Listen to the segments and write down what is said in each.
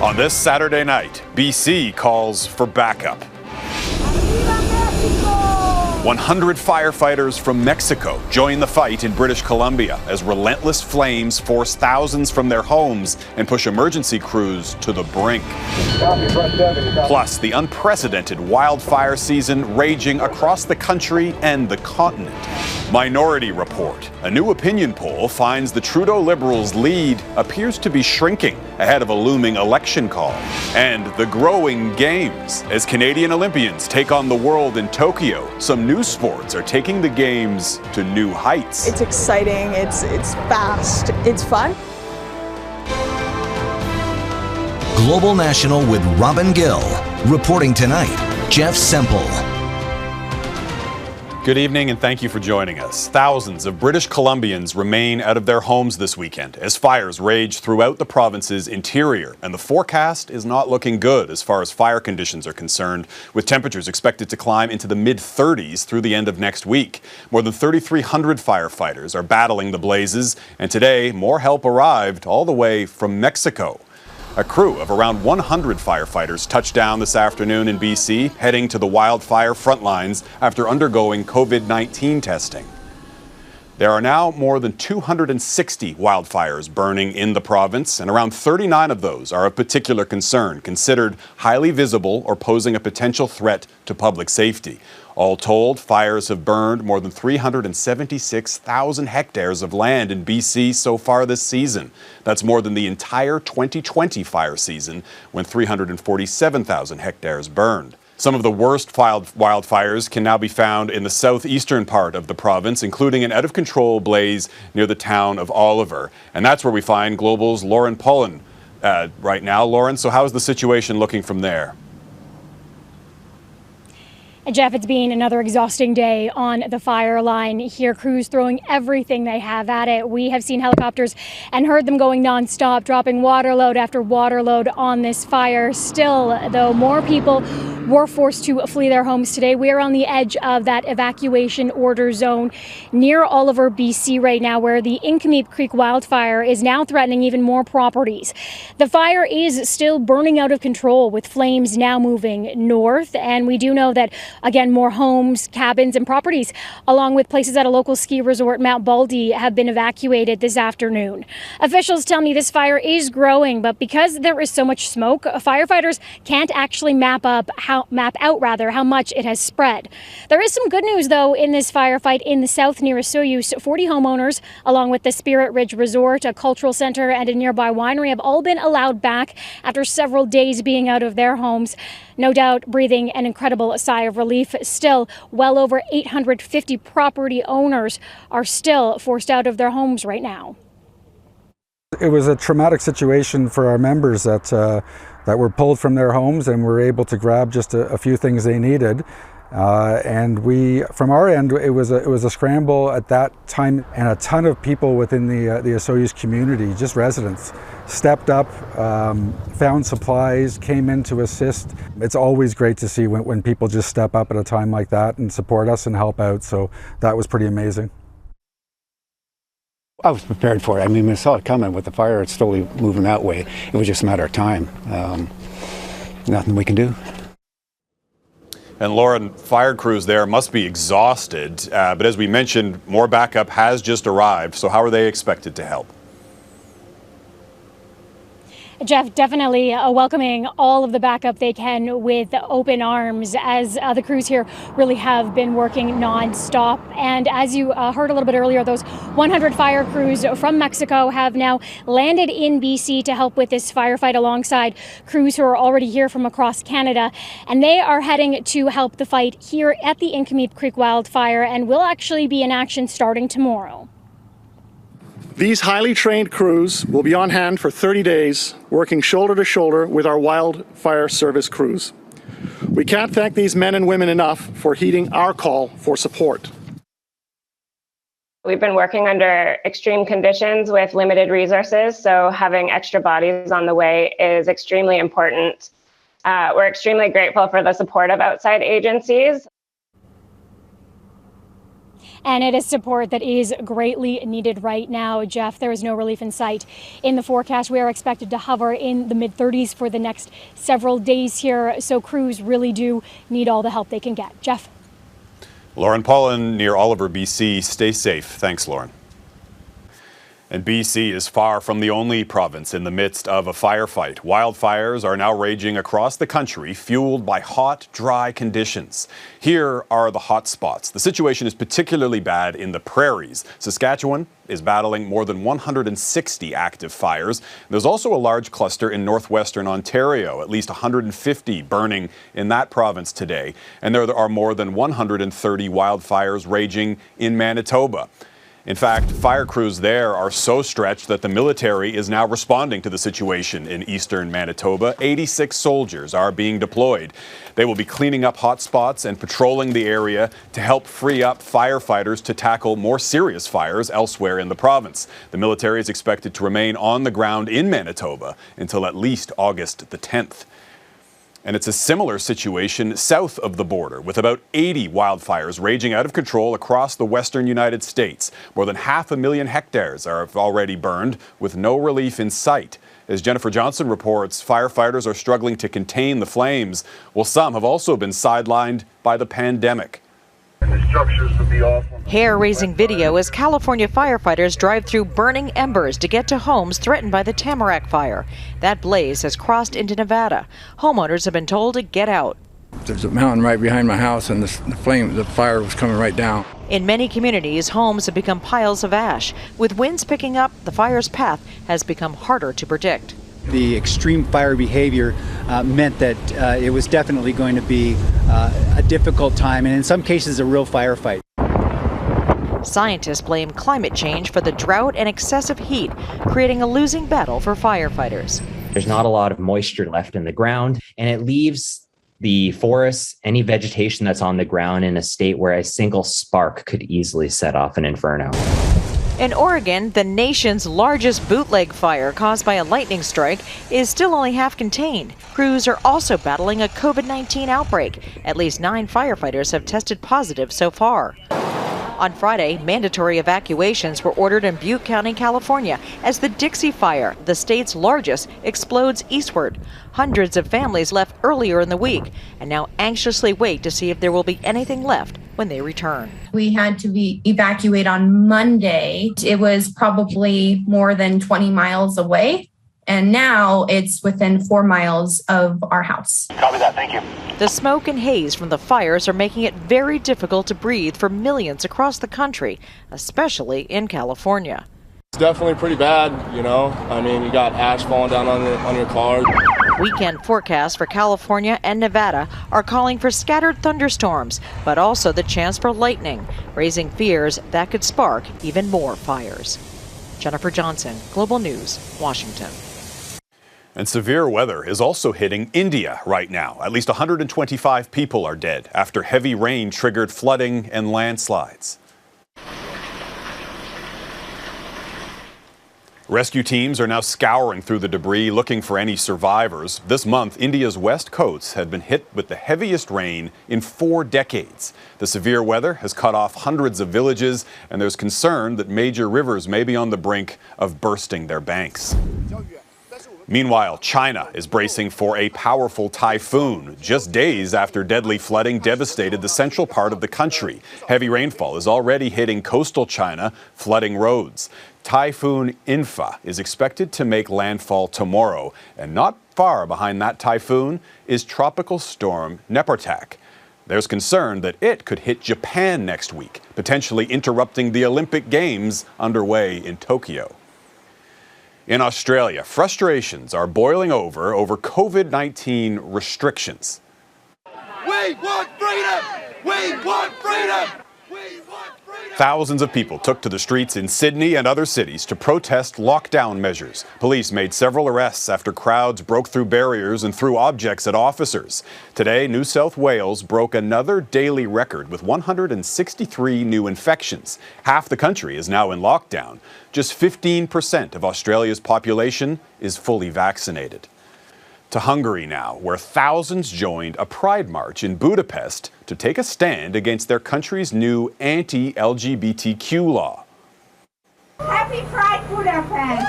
On this Saturday night, BC calls for backup. 100 firefighters from Mexico join the fight in British Columbia as relentless flames force thousands from their homes and push emergency crews to the brink. Plus, the unprecedented wildfire season raging across the country and the continent. Minority Report. A new opinion poll finds the Trudeau Liberals' lead appears to be shrinking ahead of a looming election call. And the growing games. As Canadian Olympians take on the world in Tokyo, some new sports are taking the games to new heights. It's exciting, it's fast, it's fun. Global National with Robin Gill. Reporting tonight, Jeff Semple. Good evening and thank you for joining us. Thousands of British Columbians remain out of their homes this weekend as fires rage throughout the province's interior, and the forecast is not looking good as far as fire conditions are concerned, with temperatures expected to climb into the mid-30s through the end of next week. More than 3,300 firefighters are battling the blazes, and today more help arrived all the way from Mexico. A crew of around 100 firefighters touched down this afternoon in BC, heading to the wildfire front lines after undergoing COVID-19 testing. There are now more than 260 wildfires burning in the province, and around 39 of those are of particular concern, considered highly visible or posing a potential threat to public safety. All told, fires have burned more than 376,000 hectares of land in BC so far this season. That's more than the entire 2020 fire season, when 347,000 hectares burned. Some of the worst wildfires can now be found in the southeastern part of the province, including an out-of-control blaze near the town of Oliver. And that's where we find Global's Lauren Pullen right now. Lauren, so how is the situation looking from there? And Jeff, it's been another exhausting day on the fire line here. Crews throwing everything they have at it. We have seen helicopters and heard them going nonstop, dropping water load after water load on this fire. Still, though, more people were forced to flee their homes today. We are on the edge of that evacuation order zone near Oliver, BC right now, where the Invernos Creek wildfire is now threatening even more properties. The fire is still burning out of control, with flames now moving north, and we do know that again, more homes, cabins and properties, along with places at a local ski resort, Mount Baldy, have been evacuated this afternoon. Officials tell me this fire is growing, but because there is so much smoke, firefighters can't actually map out how much it has spread. There is some good news, though, in this firefight in the south near Osoyoos. 40 homeowners, along with the Spirit Ridge Resort, a cultural center and a nearby winery, have all been allowed back after several days being out of their homes. No doubt breathing an incredible sigh of relief. Still, well over 850 property owners are still forced out of their homes right now. It was a traumatic situation for our members that were pulled from their homes and were able to grab just a few things they needed. And we, from our end, it was a scramble at that time, and a ton of people within the Osoyoos community, just residents, stepped up, found supplies, came in to assist. It's always great to see when people just step up at a time like that and support us and help out. So that was pretty amazing. I was prepared for it. I mean, we saw it coming with the fire. It's slowly moving that way. It was just a matter of time. Nothing we can do. And Lauren, fire crews there must be exhausted, but as we mentioned, more backup has just arrived. So how are they expected to help? Jeff, definitely welcoming all of the backup they can with open arms, as the crews here really have been working nonstop. And as you heard a little bit earlier, those 100 fire crews from Mexico have now landed in BC to help with this firefight alongside crews who are already here from across Canada. And they are heading to help the fight here at the Invernos Creek wildfire and will actually be in action starting tomorrow. These highly trained crews will be on hand for 30 days, working shoulder to shoulder with our wildfire service crews. We can't thank these men and women enough for heeding our call for support. We've been working under extreme conditions with limited resources, so having extra bodies on the way is extremely important. We're extremely grateful for the support of outside agencies. and it is support that is greatly needed right now. Jeff, there is no relief in sight. In the forecast, we are expected to hover in the mid-30s for the next several days here, so crews really do need all the help they can get. Jeff? Lauren Pullen near Oliver, BC. Stay safe. Thanks, Lauren. And BC is far from the only province in the midst of a firefight. Wildfires are now raging across the country, fueled by hot, dry conditions. Here are the hot spots. The situation is particularly bad in the prairies. Saskatchewan is battling more than 160 active fires. There's also a large cluster in northwestern Ontario, at least 150 burning in that province today. And there are more than 130 wildfires raging in Manitoba. In fact, fire crews there are so stretched that the military is now responding to the situation in eastern Manitoba. 86 soldiers are being deployed. They will be cleaning up hot spots and patrolling the area to help free up firefighters to tackle more serious fires elsewhere in the province. The military is expected to remain on the ground in Manitoba until at least August the 10th. And it's a similar situation south of the border, with about 80 wildfires raging out of control across the western United States. More than 500,000 hectares are already burned, with no relief in sight. As Jennifer Johnson reports, firefighters are struggling to contain the flames, while some have also been sidelined by the pandemic. Hair-raising video as California firefighters drive through burning embers to get to homes threatened by the Tamarack fire. That blaze has crossed into Nevada. Homeowners have been told to get out. There's a mountain right behind my house, and the fire was coming right down. In many communities, homes have become piles of ash. With winds picking up, the fire's path has become harder to predict. The extreme fire behavior meant that it was definitely going to be a difficult time, and in some cases a real firefight. Scientists blame climate change for the drought and excessive heat, creating a losing battle for firefighters. There's not a lot of moisture left in the ground, and it leaves the forests, any vegetation that's on the ground, in a state where a single spark could easily set off an inferno. In Oregon, the nation's largest bootleg fire caused by a lightning strike is still only half contained. Crews are also battling a COVID-19 outbreak. At least 9 firefighters have tested positive so far. On Friday, mandatory evacuations were ordered in Butte County, California, as the Dixie fire, the state's largest, explodes eastward. Hundreds of families left earlier in the week and now anxiously wait to see if there will be anything left when they return. We had to evacuate on Monday. It was probably more than 20 miles away, and now it's within 4 miles of our house. Copy that, thank you. The smoke and haze from the fires are making it very difficult to breathe for millions across the country, especially in California. It's definitely pretty bad, you know. I mean, you got ash falling down on your car. Weekend forecasts for California and Nevada are calling for scattered thunderstorms, but also the chance for lightning, raising fears that could spark even more fires. Jennifer Johnson, Global News, Washington. And severe weather is also hitting India right now. At least 125 people are dead after heavy rain triggered flooding and landslides. Rescue teams are now scouring through the debris looking for any survivors. This month, India's west coast had been hit with the heaviest rain in 4 decades. The severe weather has cut off hundreds of villages, and there's concern that major rivers may be on the brink of bursting their banks. Meanwhile, China is bracing for a powerful typhoon just days after deadly flooding devastated the central part of the country. Heavy rainfall is already hitting coastal China, flooding roads. Typhoon Infa is expected to make landfall tomorrow, and not far behind that typhoon is tropical storm Nepartak. There's concern that it could hit Japan next week, potentially interrupting the Olympic Games underway in Tokyo. In Australia, frustrations are boiling over COVID-19 restrictions. We want freedom! We want freedom! We want freedom! Thousands of people took to the streets in Sydney and other cities to protest lockdown measures. Police made several arrests after crowds broke through barriers and threw objects at officers. Today, New South Wales broke another daily record with 163 new infections. Half the country is now in lockdown. Just 15% of Australia's population is fully vaccinated. To Hungary now, where thousands joined a pride march in Budapest to take a stand against their country's new anti-LGBTQ law. Happy Pride, Budapest!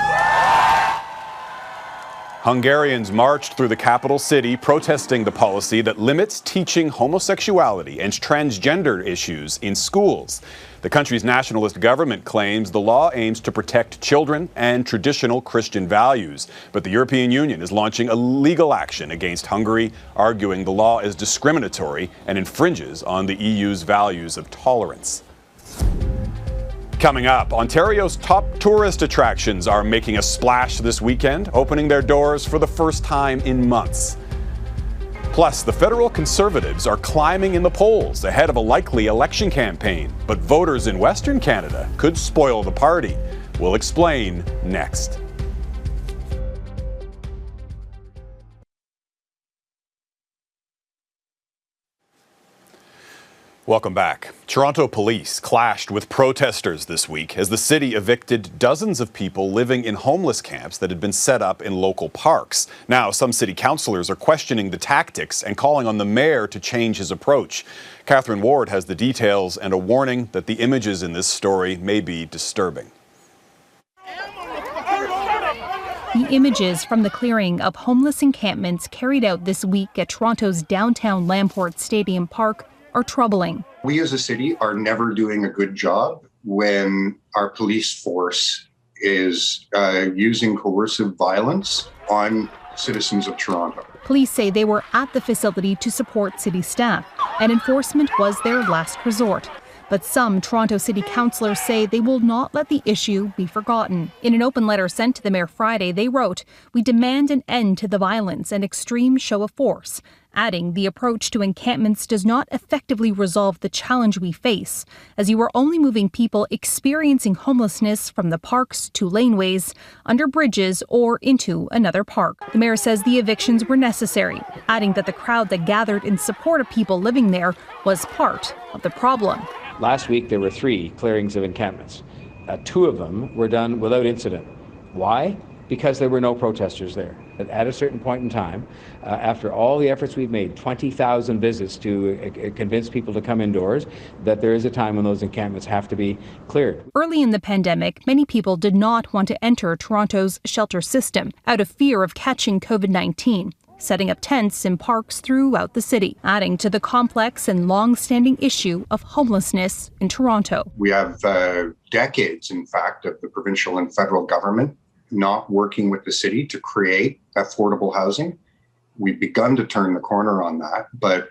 Hungarians marched through the capital city protesting the policy that limits teaching homosexuality and transgender issues in schools. The country's nationalist government claims the law aims to protect children and traditional Christian values. But the European Union is launching a legal action against Hungary, arguing the law is discriminatory and infringes on the EU's values of tolerance. Coming up, Ontario's top tourist attractions are making a splash this weekend, opening their doors for the first time in months. Plus, the federal Conservatives are climbing in the polls ahead of a likely election campaign, but voters in Western Canada could spoil the party. We'll explain next. Welcome back. Toronto police clashed with protesters this week as the city evicted dozens of people living in homeless camps that had been set up in local parks. Now, some city councillors are questioning the tactics and calling on the mayor to change his approach. Catherine Ward has the details and a warning that the images in this story may be disturbing. The images from the clearing of homeless encampments carried out this week at Toronto's downtown Lamport Stadium Park are troubling. We as a city are never doing a good job when our police force is using coercive violence on citizens of Toronto. Police say they were at the facility to support city staff, and enforcement was their last resort. But some Toronto City councillors say they will not let the issue be forgotten. In an open letter sent to the mayor Friday, they wrote, "We demand an end to the violence and extreme show of force," adding the approach to encampments does not effectively resolve the challenge we face, as you are only moving people experiencing homelessness from the parks to laneways, under bridges, or into another park. The mayor says the evictions were necessary, adding that the crowd that gathered in support of people living there was part of the problem. Last week, there were 3 clearings of encampments. 2 of them were done without incident. Why? Because there were no protesters there. At a certain point in time, after all the efforts we've made, 20,000 visits to convince people to come indoors, that there is a time when those encampments have to be cleared. Early in the pandemic, many people did not want to enter Toronto's shelter system out of fear of catching COVID-19. Setting up tents in parks throughout the city, adding to the complex and long-standing issue of homelessness in Toronto. We have decades, in fact, of the provincial and federal government not working with the city to create affordable housing. We've begun to turn the corner on that, but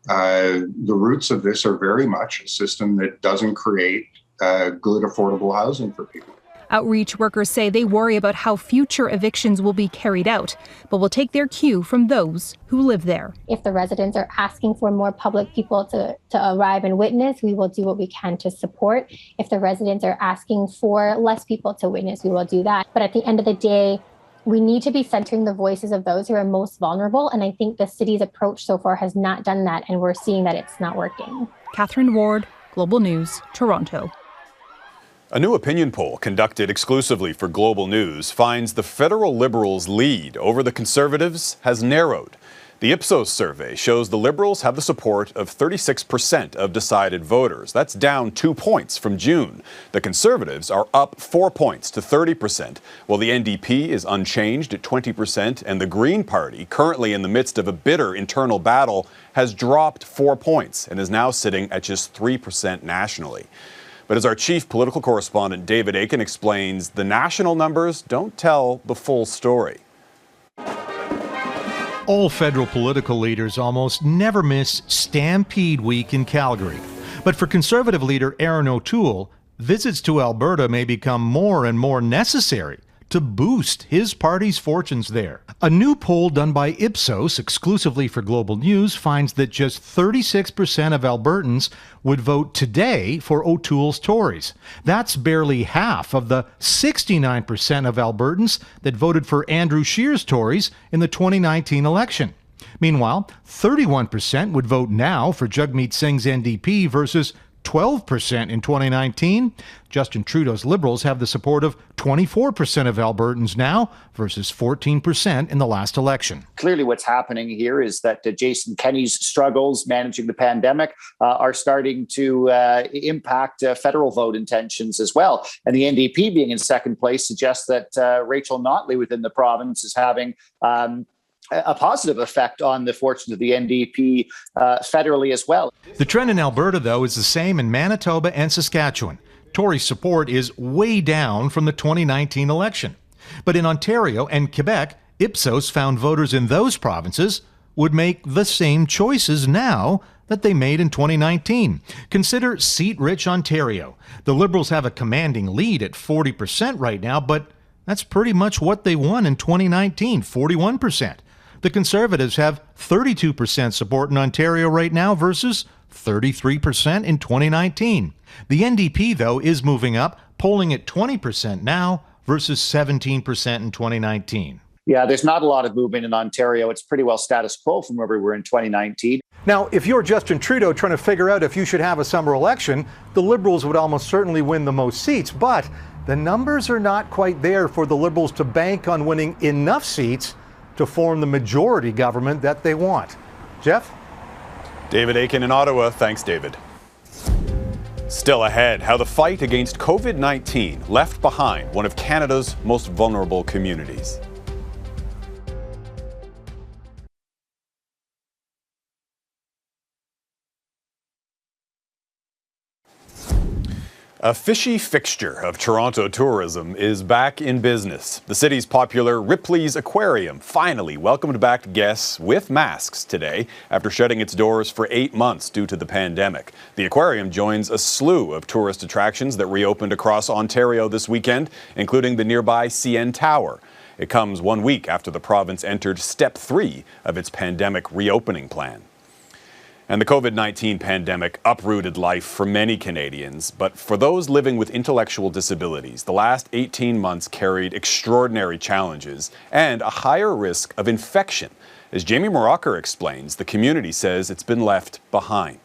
the roots of this are very much a system that doesn't create good affordable housing for people. Outreach workers say they worry about how future evictions will be carried out, but will take their cue from those who live there. If the residents are asking for more public people to arrive and witness, we will do what we can to support. If the residents are asking for less people to witness, we will do that. But at the end of the day, we need to be centering the voices of those who are most vulnerable. And I think the city's approach so far has not done that, and we're seeing that it's not working. Catherine Ward, Global News, Toronto. A new opinion poll conducted exclusively for Global News finds the federal Liberals' lead over the Conservatives has narrowed. The Ipsos survey shows the Liberals have the support of 36% of decided voters. That's down 2 points from June. The Conservatives are up 4 points to 30%, while the NDP is unchanged at 20%, and the Green Party, currently in the midst of a bitter internal battle, has dropped 4 points and is now sitting at just 3% nationally. But as our chief political correspondent David Akin explains, the national numbers don't tell the full story. All federal political leaders almost never miss Stampede Week in Calgary. But for Conservative leader Erin O'Toole, visits to Alberta may become more and more necessary to boost his party's fortunes there. A new poll done by Ipsos exclusively for Global News finds that just 36% of Albertans would vote today for O'Toole's Tories. That's barely half of the 69% of Albertans that voted for Andrew Scheer's Tories in the 2019 election. Meanwhile, 31% would vote now for Jagmeet Singh's NDP versus 12% in 2019. Justin Trudeau's Liberals have the support of 24% of Albertans now versus 14% in the last election. Clearly what's happening here is that Jason Kenney's struggles managing the pandemic are starting to impact federal vote intentions as well. And the NDP being in second place suggests that Rachel Notley within the province is having a positive effect on the fortunes of the NDP federally as well. The trend in Alberta, though, is the same in Manitoba and Saskatchewan. Tory support is way down from the 2019 election. But in Ontario and Quebec, Ipsos found voters in those provinces would make the same choices now that they made in 2019. Consider seat-rich Ontario. The Liberals have a commanding lead at 40% right now, but that's pretty much what they won in 2019, 41%. The Conservatives have 32% support in Ontario right now versus 33% in 2019. The NDP, though, is moving up, polling at 20% now versus 17% in 2019. Yeah, there's not a lot of movement in Ontario. It's pretty well status quo from where we were in 2019. Now, if you're Justin Trudeau trying to figure out if you should have a summer election, the Liberals would almost certainly win the most seats, but the numbers are not quite there for the Liberals to bank on winning enough seats to form the majority government that they want. Jeff? David Akin in Ottawa. Thanks, David. Still ahead, how the fight against COVID-19 left behind one of Canada's most vulnerable communities. A fishy fixture of Toronto tourism is back in business. The city's popular Ripleys Aquarium finally welcomed back guests with masks today after shutting its doors for 8 months due to the pandemic. The aquarium joins a slew of tourist attractions that reopened across Ontario this weekend, including the nearby CN Tower. It comes 1 week after the province entered Step 3 of its pandemic reopening plan. And the COVID-19 pandemic uprooted life for many Canadians, but for those living with intellectual disabilities, the last 18 months carried extraordinary challenges and a higher risk of infection. As Jamie Morocker explains, the community says it's been left behind.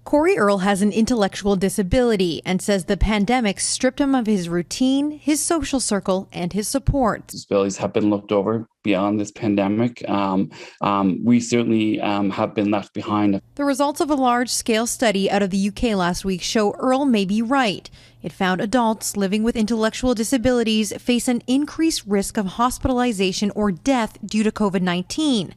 Corey Earle has an intellectual disability and says the pandemic stripped him of his routine, his social circle, and his support. Disabilities have been looked over beyond this pandemic. We certainly have been left behind. The results of a large-scale study out of the UK last week show Earle may be right. It found adults living with intellectual disabilities face an increased risk of hospitalization or death due to COVID-19,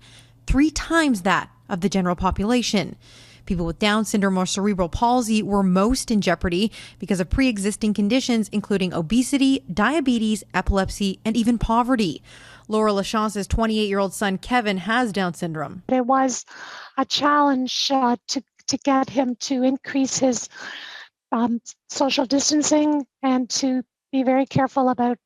3 times that of the general population. People with Down syndrome or cerebral palsy were most in jeopardy because of pre-existing conditions including obesity, diabetes, epilepsy, and even poverty. Laura Lachance's 28-year-old son Kevin has Down syndrome. It was a challenge to get him to increase his social distancing and to be very careful about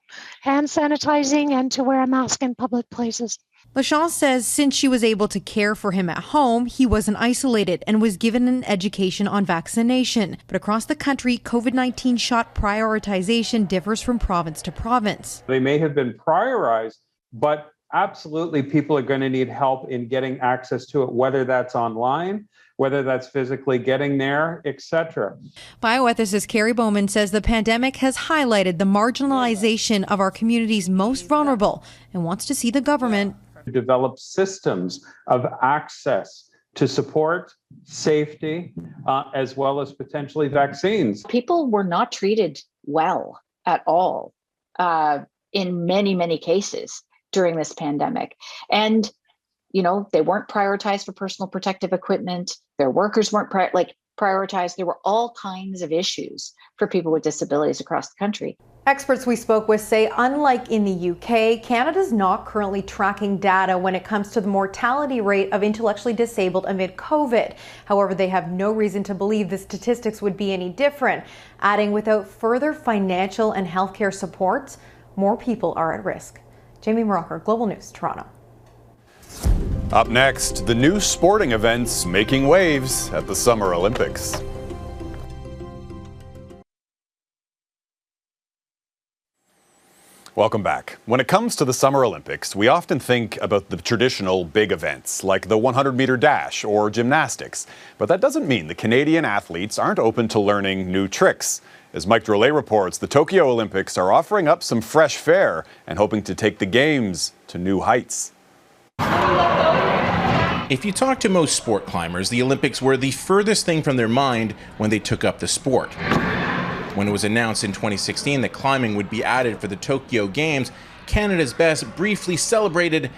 hand sanitizing and to wear a mask in public places. Lachance says since she was able to care for him at home, he wasn't isolated and was given an education on vaccination. But across the country, COVID-19 shot prioritization differs from province to province. They may have been prioritized, but absolutely people are going to need help in getting access to it, whether that's online, whether that's physically getting there, etc. Bioethicist Carrie Bowman says the pandemic has highlighted the marginalization of our community's most vulnerable and wants to see the government develop systems of access to support, safety, as well as potentially vaccines. People were not treated well at all in many, many cases during this pandemic. And, you know, they weren't prioritized for personal protective equipment. Their workers weren't prioritized. There were all kinds of issues for people with disabilities across the country. Experts we spoke with say, unlike in the UK, Canada's not currently tracking data when it comes to the mortality rate of intellectually disabled amid COVID. However, they have no reason to believe the statistics would be any different, adding without further financial and healthcare supports, more people are at risk. Jamie Morocker, Global News, Toronto. Up next, the new sporting events making waves at the Summer Olympics. Welcome back. When it comes to the Summer Olympics, we often think about the traditional big events like the 100-meter dash or gymnastics. But that doesn't mean the Canadian athletes aren't open to learning new tricks. As Mike Drolet reports, the Tokyo Olympics are offering up some fresh fare and hoping to take the Games to new heights. If you talk to most sport climbers, the Olympics were the furthest thing from their mind when they took up the sport. When it was announced in 2016 that climbing would be added for the Tokyo Games, Canada's best briefly celebrated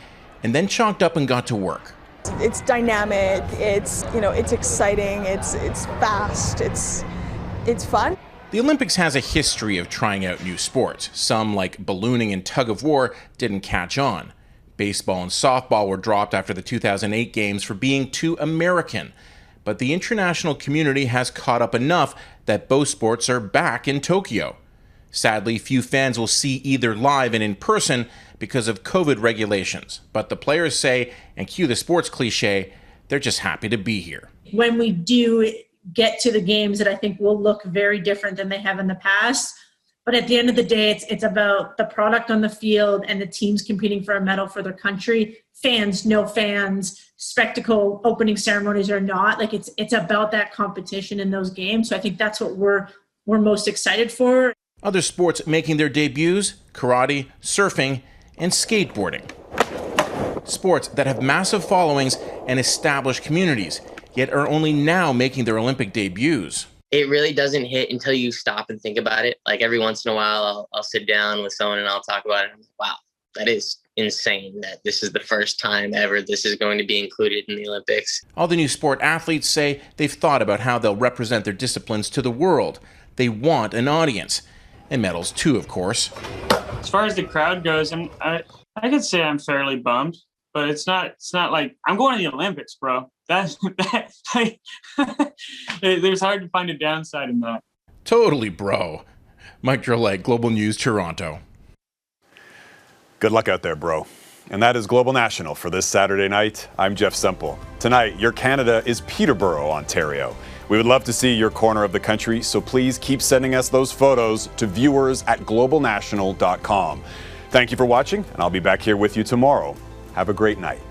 and then chalked up and got to work. It's dynamic, it's exciting, it's fast, it's fun. The Olympics has a history of trying out new sports. Some, like ballooning and tug of war, didn't catch on. Baseball and softball were dropped after the 2008 Games for being too American. But the international community has caught up enough that both sports are back in Tokyo. Sadly, few fans will see either live and in person because of COVID regulations. But the players say, and cue the sports cliche, they're just happy to be here. When we do get to the Games, that I think will look very different than they have in the past. But at the end of the day, it's about the product on the field and the teams competing for a medal for their country. Fans, no fans, spectacle, opening ceremonies or not. Like it's about that competition in those games. So I think that's what we're most excited for. Other sports making their debuts: karate, surfing, and skateboarding. Sports that have massive followings and established communities, yet are only now making their Olympic debuts. It really doesn't hit until you stop and think about it. Like every once in a while, I'll sit down with someone and I'll talk about it. And I'm like, wow, that is insane that this is the first time ever this is going to be included in the Olympics. All the new sport athletes say they've thought about how they'll represent their disciplines to the world. They want an audience. And medals too, of course. As far as the crowd goes, I could say I'm fairly bummed, but it's not like I'm going to the Olympics, bro. There's hard to find a downside in that. Totally, bro. Mike Drolet, Global News, Toronto. Good luck out there, bro. And that is Global National for this Saturday night. I'm Jeff Semple. Tonight, your Canada is Peterborough, Ontario. We would love to see your corner of the country, so please keep sending us those photos to viewers@globalnational.com. Thank you for watching, and I'll be back here with you tomorrow. Have a great night.